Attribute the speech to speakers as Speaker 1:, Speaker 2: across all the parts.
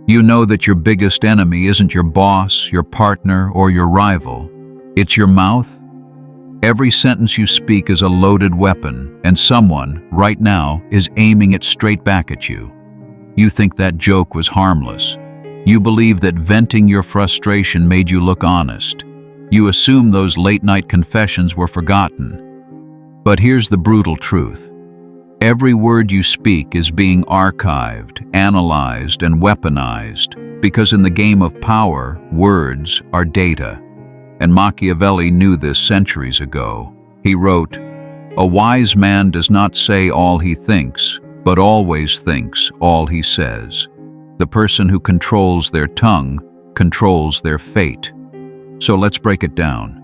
Speaker 1: You know that your biggest enemy isn't your boss, your partner, or your rival. It's your mouth. Every sentence you speak is a loaded weapon, and someone, right now, is aiming it straight back at you. You think that joke was harmless. You believe that venting your frustration made you look honest. You assume those late-night confessions were forgotten. But here's the brutal truth. Every word you speak is being archived, analyzed, and weaponized, because in the game of power, words are data. And Machiavelli knew this centuries ago. He wrote, "A wise man does not say all he thinks, but always thinks all he says." The person who controls their tongue controls their fate. So let's break it down.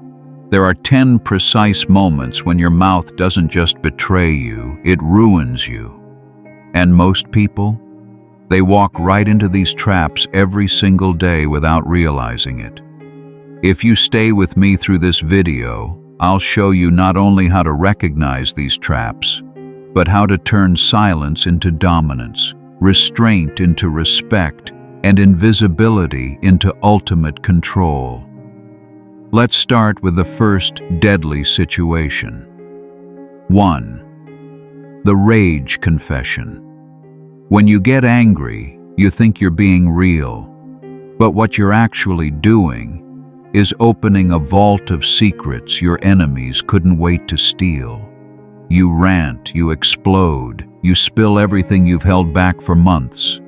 Speaker 1: There are 10 precise moments when your mouth doesn't just betray you, it ruins you. And most people, they walk right into these traps every single day without realizing it. If you stay with me through this video, I'll show you not only how to recognize these traps, but how to turn silence into dominance, restraint into respect, and invisibility into ultimate control. Let's start with the first deadly situation. 1. The rage confession. When you get angry, you think you're being real, but what you're actually doing is opening a vault of secrets your enemies couldn't wait to steal. You rant, you explode, you spill everything you've held back for months,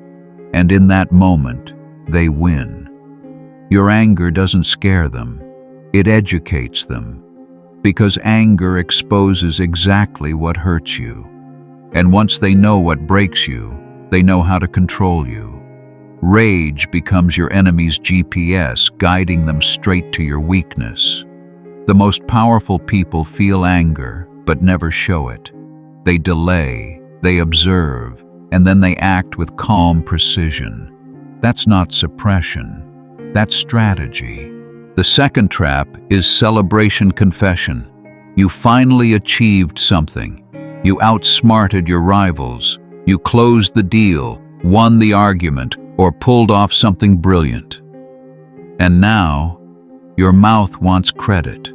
Speaker 1: and in that moment, they win. Your anger doesn't scare them. It educates them, because anger exposes exactly what hurts you. And once they know what breaks you, they know how to control you. Rage becomes your enemy's GPS, guiding them straight to your weakness. The most powerful people feel anger, but never show it. They delay, they observe, and then they act with calm precision. That's not suppression, that's strategy. The second trap is celebration confession. You finally achieved something. You outsmarted your rivals. You closed the deal, won the argument, or pulled off something brilliant. And now, your mouth wants credit.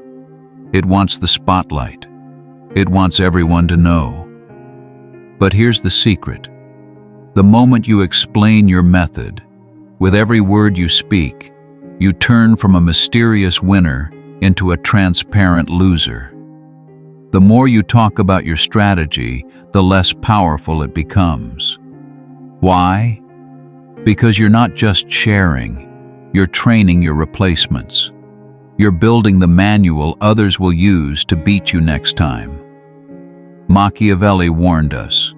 Speaker 1: It wants the spotlight. It wants everyone to know. But here's the secret. The moment you explain your method, with every word you speak, you turn from a mysterious winner into a transparent loser. The more you talk about your strategy, the less powerful it becomes. Why? Because you're not just sharing, you're training your replacements. You're building the manual others will use to beat you next time. Machiavelli warned us,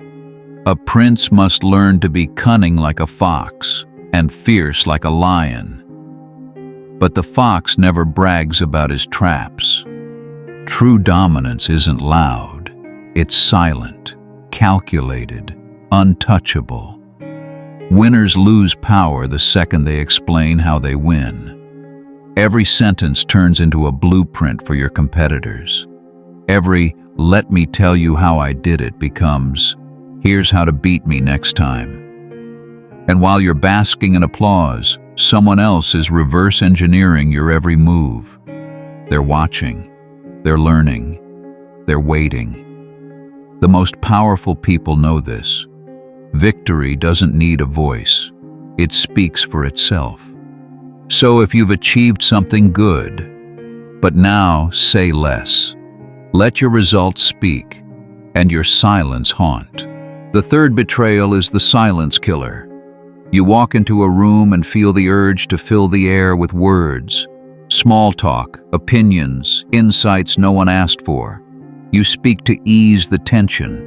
Speaker 1: "A prince must learn to be cunning like a fox and fierce like a lion." But the fox never brags about his traps. True dominance isn't loud. It's silent, calculated, untouchable. Winners lose power the second they explain how they win. Every sentence turns into a blueprint for your competitors. Every "let me tell you how I did it" becomes "here's how to beat me next time." And while you're basking in applause, someone else is reverse engineering your every move. They're watching, they're learning, they're waiting. The most powerful people know this. Victory doesn't need a voice. It speaks for itself. So if you've achieved something good, but now say less. Let your results speak, and your silence haunt. The third betrayal is the silence killer. You walk into a room and feel the urge to fill the air with words. Small talk, opinions, insights no one asked for. You speak to ease the tension.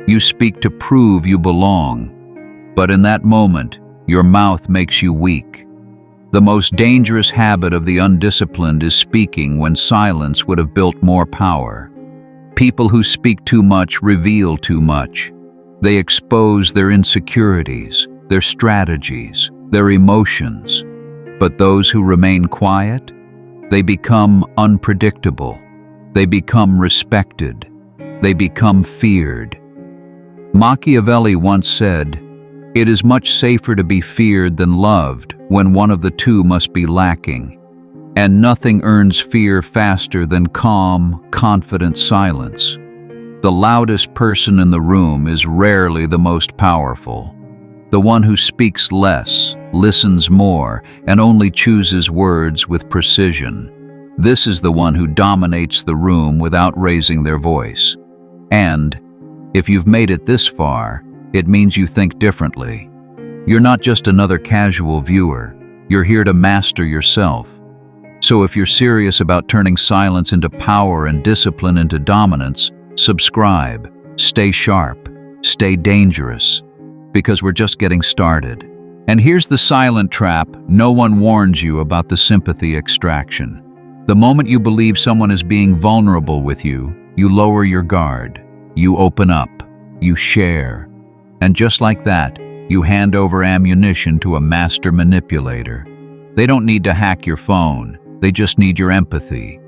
Speaker 1: You speak to prove you belong. But in that moment, your mouth makes you weak. The most dangerous habit of the undisciplined is speaking when silence would have built more power. People who speak too much reveal too much. They expose their insecurities, their strategies, their emotions. But those who remain quiet, they become unpredictable. They become respected. They become feared. Machiavelli once said, It is much safer to be feared than loved when one of the two must be lacking. And nothing earns fear faster than calm, confident silence. The loudest person in the room is rarely the most powerful. The one who speaks less, listens more, and only chooses words with precision. This is the one who dominates the room without raising their voice. And, if you've made it this far, it means you think differently. You're not just another casual viewer. You're here to master yourself. So if you're serious about turning silence into power and discipline into dominance, subscribe, stay sharp, stay dangerous, because we're just getting started. And here's the silent trap: no one warns you about the sympathy extraction. The moment you believe someone is being vulnerable with you, you lower your guard, you open up, you share. And just like that, you hand over ammunition to a master manipulator. They don't need to hack your phone, they just need your empathy.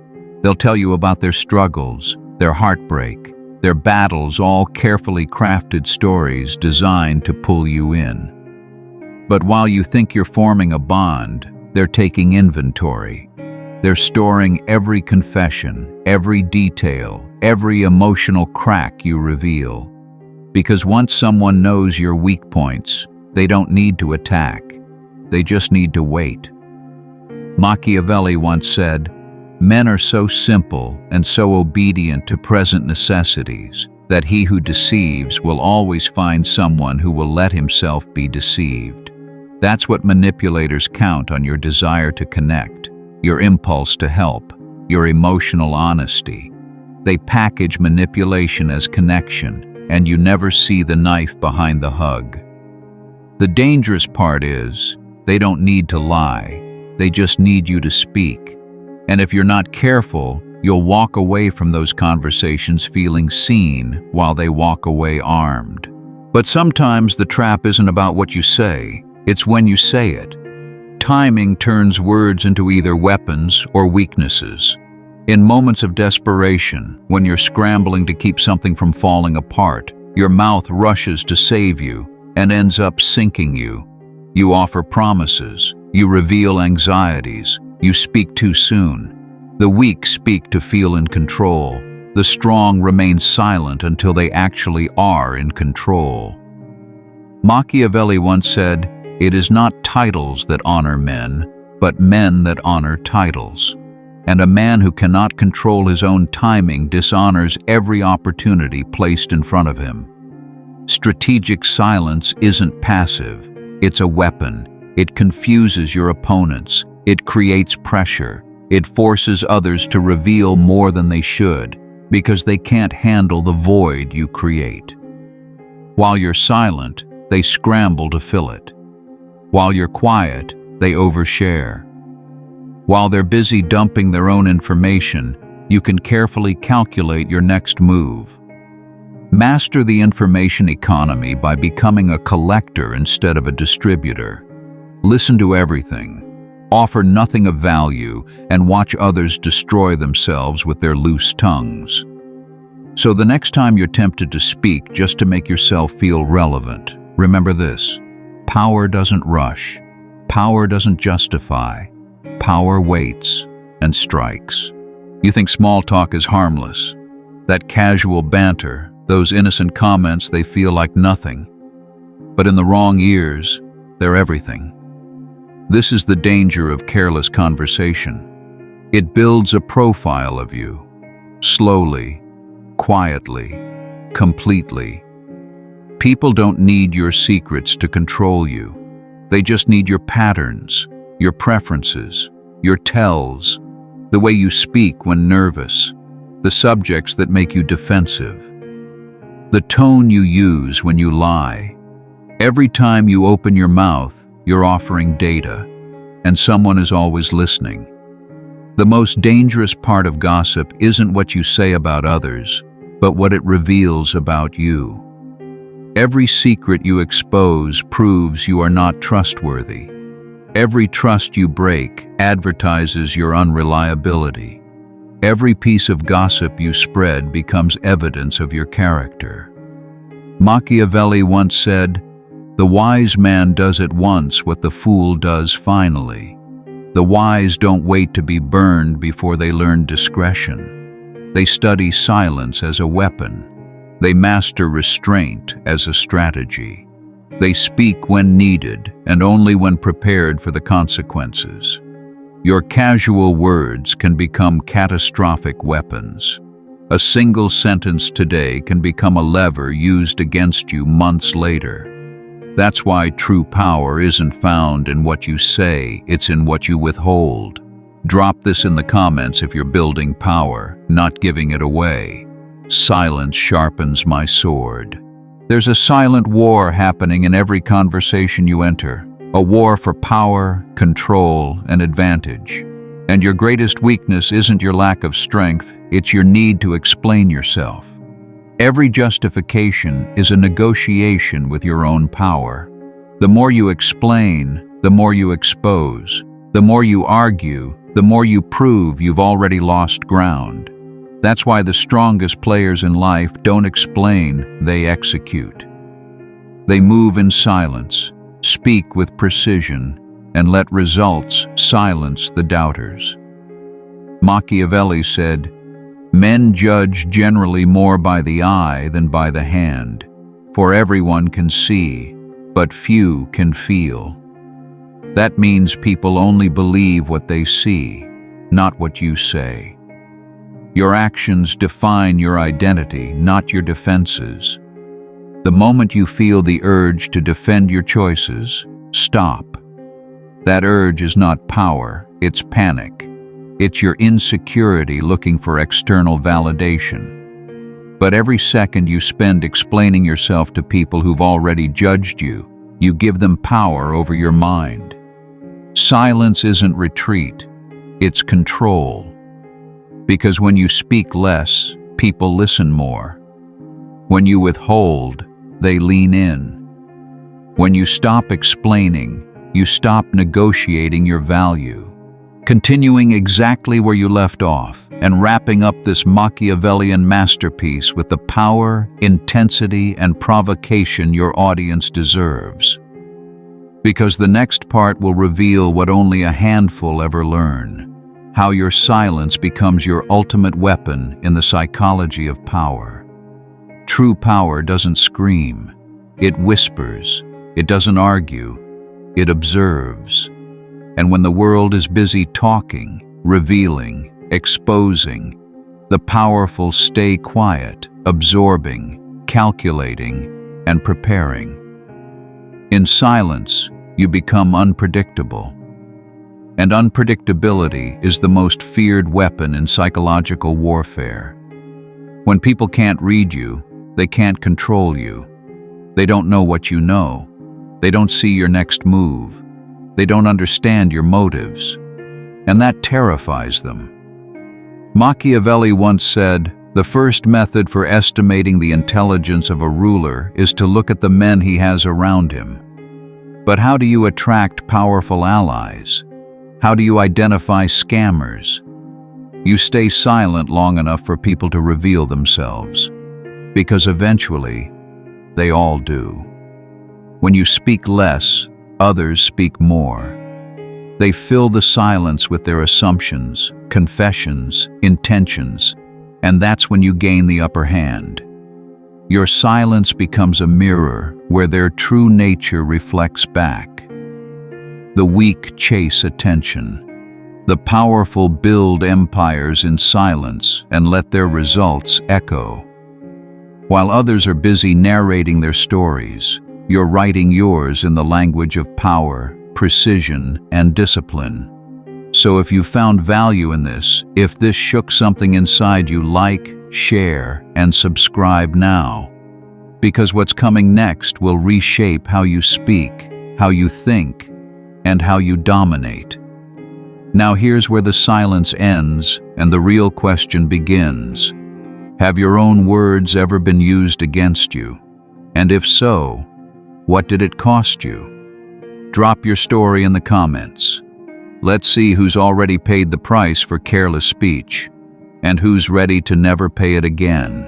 Speaker 1: They'll tell you about their struggles, their heartbreak, their battles, all carefully crafted stories designed to pull you in. But while you think you're forming a bond, they're taking inventory. They're storing every confession, every detail, every emotional crack you reveal. Because once someone knows your weak points, they don't need to attack. They just need to wait. Machiavelli once said, "Men are so simple and so obedient to present necessities that he who deceives will always find someone who will let himself be deceived." That's what manipulators count on: your desire to connect, your impulse to help, your emotional honesty. They package manipulation as connection, and you never see the knife behind the hug. The dangerous part is, they don't need to lie, they just need you to speak. And if you're not careful, you'll walk away from those conversations feeling seen while they walk away armed. But sometimes the trap isn't about what you say, it's when you say it. Timing turns words into either weapons or weaknesses. In moments of desperation, when you're scrambling to keep something from falling apart, your mouth rushes to save you and ends up sinking you. You offer promises, you reveal anxieties, you speak too soon. The weak speak to feel in control. The strong remain silent until they actually are in control. Machiavelli once said, "It is not titles that honor men, but men that honor titles." And a man who cannot control his own timing dishonors every opportunity placed in front of him. Strategic silence isn't passive, it's a weapon. It confuses your opponents, it creates pressure, it forces others to reveal more than they should, because they can't handle the void you create. While you're silent, they scramble to fill it. While you're quiet, they overshare. While they're busy dumping their own information, you can carefully calculate your next move. Master the information economy by becoming a collector instead of a distributor. Listen to everything, offer nothing of value, and watch others destroy themselves with their loose tongues. So the next time you're tempted to speak just to make yourself feel relevant, remember this: power doesn't rush, power doesn't justify. Power waits and strikes. You think small talk is harmless. That casual banter, those innocent comments, they feel like nothing. But in the wrong ears, they're everything. This is the danger of careless conversation. It builds a profile of you, slowly, quietly, completely. People don't need your secrets to control you. They just need your patterns, your preferences, your tells, the way you speak when nervous, the subjects that make you defensive, the tone you use when you lie. Every time you open your mouth, you're offering data, and someone is always listening. The most dangerous part of gossip isn't what you say about others, but what it reveals about you. Every secret you expose proves you are not trustworthy. Every trust you break advertises your unreliability. Every piece of gossip you spread becomes evidence of your character. Machiavelli once said, The wise man does at once what the fool does finally. The wise don't wait to be burned before they learn discretion. They study silence as a weapon. They master restraint as a strategy. They speak when needed and only when prepared for the consequences. Your casual words can become catastrophic weapons. A single sentence today can become a lever used against you months later. That's why true power isn't found in what you say, it's in what you withhold. Drop this in the comments if you're building power, not giving it away. Silence sharpens my sword. There's a silent war happening in every conversation you enter. A war for power, control, and advantage. And your greatest weakness isn't your lack of strength, it's your need to explain yourself. Every justification is a negotiation with your own power. The more you explain, the more you expose. The more you argue, the more you prove you've already lost ground. That's why the strongest players in life don't explain, they execute. They move in silence, speak with precision, and let results silence the doubters. Machiavelli said, "Men judge generally more by the eye than by the hand, for everyone can see, but few can feel." That means people only believe what they see, not what you say. Your actions define your identity, not your defenses. The moment you feel the urge to defend your choices, stop. That urge is not power, it's panic. It's your insecurity looking for external validation. But every second you spend explaining yourself to people who've already judged you, you give them power over your mind. Silence isn't retreat, it's control. Because when you speak less, people listen more. When you withhold, they lean in. When you stop explaining, you stop negotiating your value. Continuing exactly where you left off and wrapping up this Machiavellian masterpiece with the power, intensity, and provocation your audience deserves. Because the next part will reveal what only a handful ever learn. How your silence becomes your ultimate weapon in the psychology of power. True power doesn't scream, it whispers, it doesn't argue, it observes. And when the world is busy talking, revealing, exposing, the powerful stay quiet, absorbing, calculating, and preparing. In silence, you become unpredictable. And unpredictability is the most feared weapon in psychological warfare. When people can't read you, they can't control you. They don't know what you know. They don't see your next move. They don't understand your motives. And that terrifies them. Machiavelli once said, "The first method for estimating the intelligence of a ruler is to look at the men he has around him." But how do you attract powerful allies? How do you identify scammers? You stay silent long enough for people to reveal themselves, because eventually, they all do. When you speak less, others speak more. They fill the silence with their assumptions, confessions, intentions, and that's when you gain the upper hand. Your silence becomes a mirror where their true nature reflects back. The weak chase attention. The powerful build empires in silence and let their results echo. While others are busy narrating their stories, you're writing yours in the language of power, precision, and discipline. So if you found value in this, if this shook something inside you, like, share, and subscribe now. Because what's coming next will reshape how you speak, how you think, and how you dominate. Now here's where the silence ends and the real question begins. Have your own words ever been used against you? And if so, what did it cost you? Drop your story in the comments. Let's see who's already paid the price for careless speech and who's ready to never pay it again.